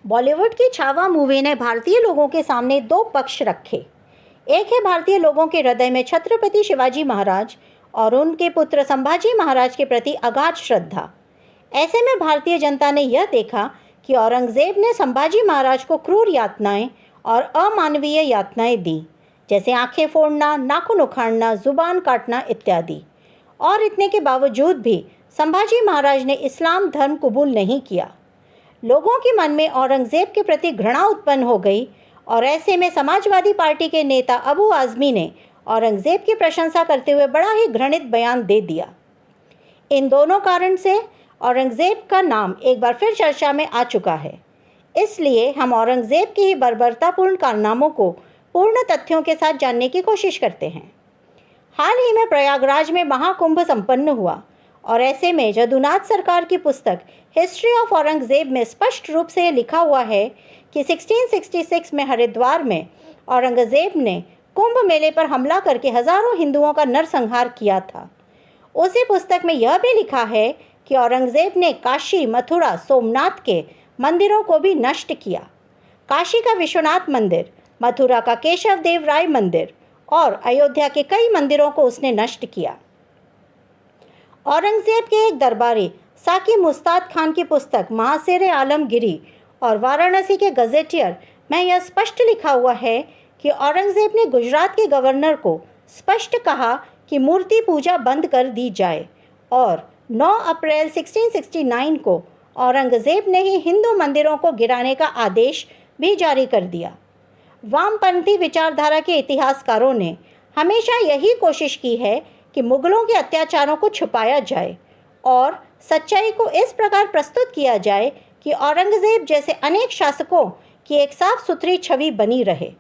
बॉलीवुड की छावा मूवी ने भारतीय लोगों के सामने दो पक्ष रखे। एक है भारतीय लोगों के हृदय में छत्रपति शिवाजी महाराज और उनके पुत्र संभाजी महाराज के प्रति अगाध श्रद्धा। ऐसे में भारतीय जनता ने यह देखा कि औरंगजेब ने संभाजी महाराज को क्रूर यातनाएं और अमानवीय यातनाएं दी, जैसे आंखें फोड़ना, नाखून उखाड़ना, जुबान काटना इत्यादि। और इतने के बावजूद भी संभाजी महाराज ने इस्लाम धर्म कबूल नहीं किया। लोगों के मन में औरंगजेब के प्रति घृणा उत्पन्न हो गई और ऐसे में समाजवादी पार्टी के नेता अबू आज़मी ने औरंगजेब की प्रशंसा करते हुए बड़ा ही घृणित बयान दे दिया। इन दोनों कारण से औरंगजेब का नाम एक बार फिर चर्चा में आ चुका है। इसलिए हम औरंगजेब के ही बर्बरतापूर्ण कारनामों को पूर्ण तथ्यों के साथ जानने की कोशिश करते हैं। हाल ही में प्रयागराज में महाकुंभ संपन्न हुआ और ऐसे में जदुनाथ सरकार की पुस्तक हिस्ट्री ऑफ औरंगजेब में स्पष्ट रूप से लिखा हुआ है कि 1666 में हरिद्वार में औरंगजेब ने कुंभ मेले पर हमला करके हजारों हिंदुओं का नरसंहार किया था। उसी पुस्तक में यह भी लिखा है कि औरंगजेब ने काशी, मथुरा, सोमनाथ के मंदिरों को भी नष्ट किया। काशी का विश्वनाथ मंदिर, मथुरा का केशव देव राय मंदिर और अयोध्या के कई मंदिरों को उसने नष्ट किया। औरंगजेब के एक दरबारी साकी मुस्ताद खान की पुस्तक महासेर आलमगिरी और वाराणसी के गजेटियर में यह स्पष्ट लिखा हुआ है कि औरंगजेब ने गुजरात के गवर्नर को स्पष्ट कहा कि मूर्ति पूजा बंद कर दी जाए और 9 अप्रैल 1669 को औरंगजेब ने ही हिंदू मंदिरों को गिराने का आदेश भी जारी कर दिया। वामपंथी विचारधारा के इतिहासकारों ने हमेशा यही कोशिश की है कि मुगलों के अत्याचारों को छुपाया जाए और सच्चाई को इस प्रकार प्रस्तुत किया जाए कि औरंगजेब जैसे अनेक शासकों की एक साफ सुथरी छवि बनी रहे।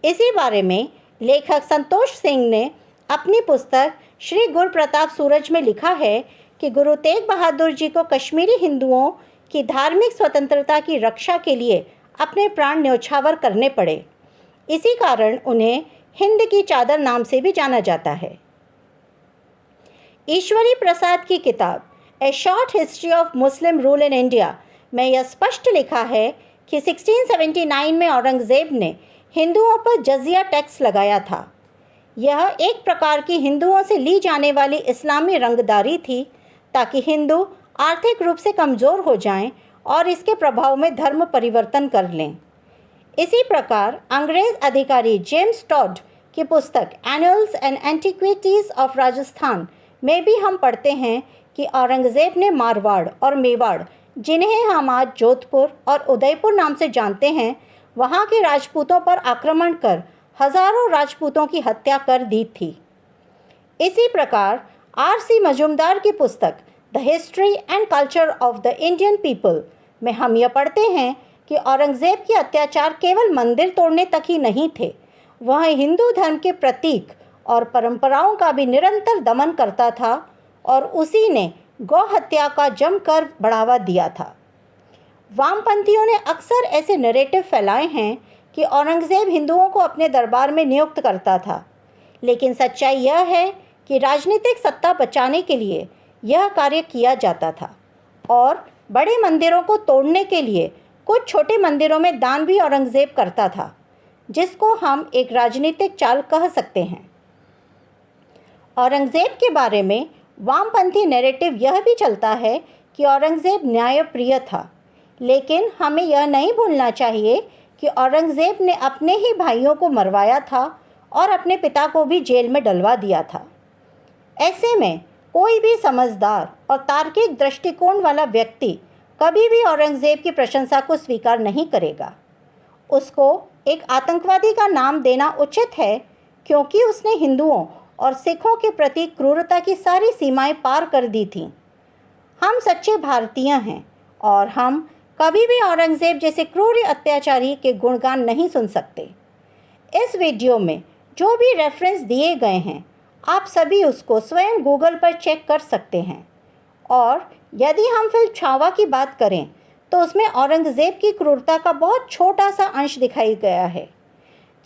इसी बारे में लेखक संतोष सिंह ने अपनी पुस्तक श्री गुरु प्रताप सूरज में लिखा है कि गुरु तेग बहादुर जी को कश्मीरी हिंदुओं की धार्मिक स्वतंत्रता की रक्षा के लिए अपने प्राण न्यौछावर करने पड़े। इसी कारण उन्हें हिंद की चादर नाम से भी जाना जाता है। ईश्वरी प्रसाद की किताब ए short history of Muslim rule in India में यह स्पष्ट लिखा है कि 1679 में औरंगजेब ने हिंदुओं पर जजिया टैक्स लगाया था। यह एक प्रकार की हिंदुओं से ली जाने वाली इस्लामी रंगदारी थी ताकि हिंदू आर्थिक रूप से कमज़ोर हो जाएं और इसके प्रभाव में धर्म परिवर्तन कर लें। इसी प्रकार अंग्रेज़ अधिकारी जेम्स टॉड की पुस्तक annuals and antiquities of Rajasthan में भी हम पढ़ते हैं कि औरंगजेब ने मारवाड़ और मेवाड़, जिन्हें हम आज जोधपुर और उदयपुर नाम से जानते हैं, वहाँ के राजपूतों पर आक्रमण कर हजारों राजपूतों की हत्या कर दी थी। इसी प्रकार R.C. मजूमदार की पुस्तक the history and culture of the Indian people में हम यह पढ़ते हैं कि औरंगजेब के अत्याचार केवल मंदिर तोड़ने तक ही नहीं थे, वह हिंदू धर्म के प्रतीक और परंपराओं का भी निरंतर दमन करता था और उसी ने गौ हत्या का जमकर बढ़ावा दिया था। वामपंथियों ने अक्सर ऐसे नैरेटिव फैलाए हैं कि औरंगजेब हिंदुओं को अपने दरबार में नियुक्त करता था, लेकिन सच्चाई यह है कि राजनीतिक सत्ता बचाने के लिए यह कार्य किया जाता था और बड़े मंदिरों को तोड़ने के लिए कुछ छोटे मंदिरों में दान भी औरंगजेब करता था, जिसको हम एक राजनीतिक चाल कह सकते हैं। औरंगजेब के बारे में वामपंथी नैरेटिव यह भी चलता है कि औरंगजेब न्यायप्रिय था, लेकिन हमें यह नहीं भूलना चाहिए कि औरंगजेब ने अपने ही भाइयों को मरवाया था और अपने पिता को भी जेल में डलवा दिया था। ऐसे में कोई भी समझदार और तार्किक दृष्टिकोण वाला व्यक्ति कभी भी औरंगजेब की प्रशंसा को स्वीकार नहीं करेगा। उसको एक आतंकवादी का नाम देना उचित है, क्योंकि उसने हिंदुओं और सिखों के प्रति क्रूरता की सारी सीमाएं पार कर दी थीं। हम सच्चे भारतीय हैं और हम कभी भी औरंगजेब जैसे क्रूर अत्याचारी के गुणगान नहीं सुन सकते। इस वीडियो में जो भी रेफरेंस दिए गए हैं, आप सभी उसको स्वयं गूगल पर चेक कर सकते हैं। और यदि हम फिल्म छावा की बात करें तो उसमें औरंगजेब की क्रूरता का बहुत छोटा सा अंश दिखाई गया है।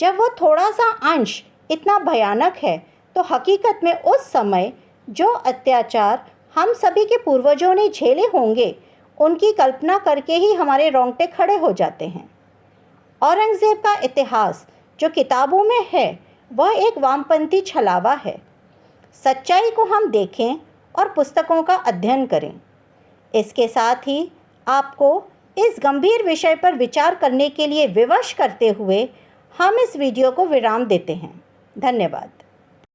जब वो थोड़ा सा अंश इतना भयानक है तो हकीकत में उस समय जो अत्याचार हम सभी के पूर्वजों ने झेले होंगे उनकी कल्पना करके ही हमारे रोंगटे खड़े हो जाते हैं। औरंगज़ेब का इतिहास जो किताबों में है वह एक वामपंथी छलावा है। सच्चाई को हम देखें और पुस्तकों का अध्ययन करें। इसके साथ ही आपको इस गंभीर विषय पर विचार करने के लिए विवश करते हुए हम इस वीडियो को विराम देते हैं। धन्यवाद।